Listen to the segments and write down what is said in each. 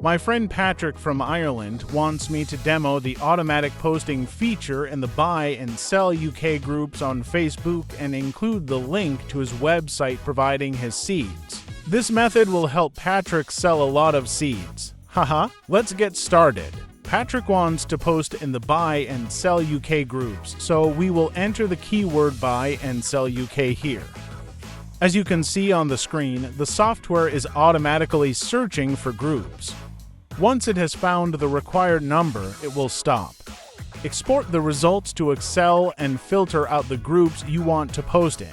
My friend Patrick from Ireland wants me to demo the automatic posting feature in the Buy and Sell UK groups on Facebook and include the link to his website providing his seeds. This method will help Patrick sell a lot of seeds. Haha, let's get started. Patrick wants to post in the Buy and Sell UK groups, so we will enter the keyword Buy and Sell UK here. As you can see on the screen, the software is automatically searching for groups. Once it has found the required number, it will stop. Export the results to Excel and filter out the groups you want to post in.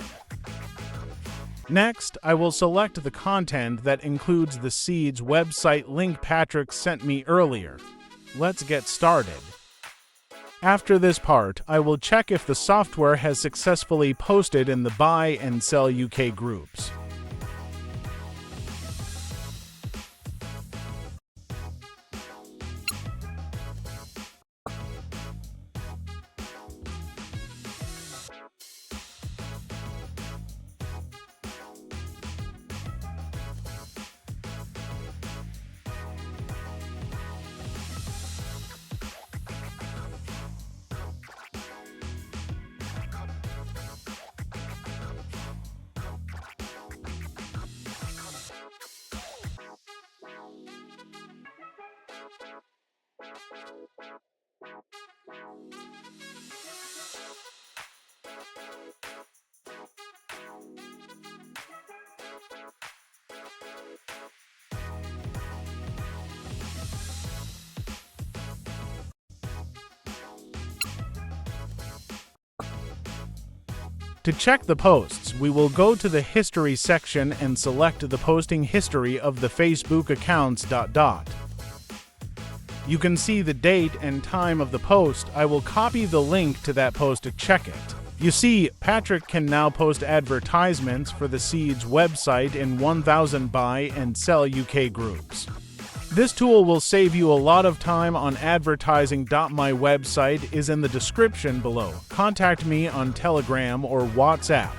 Next, I will select the content that includes the seeds website link Patrick sent me earlier. Let's get started. After this part, I will check if the software has successfully posted in the Buy and Sell UK groups. To check the posts, we will go to the History section and select the posting history of the Facebook accounts. You can see the date and time of the post. I will copy the link to that post to check it. You see, Patrick can now post advertisements for the Seeds website in 1,000 Buy and Sell UK groups. This tool will save you a lot of time on advertising. My website is in the description below. Contact me on Telegram or WhatsApp.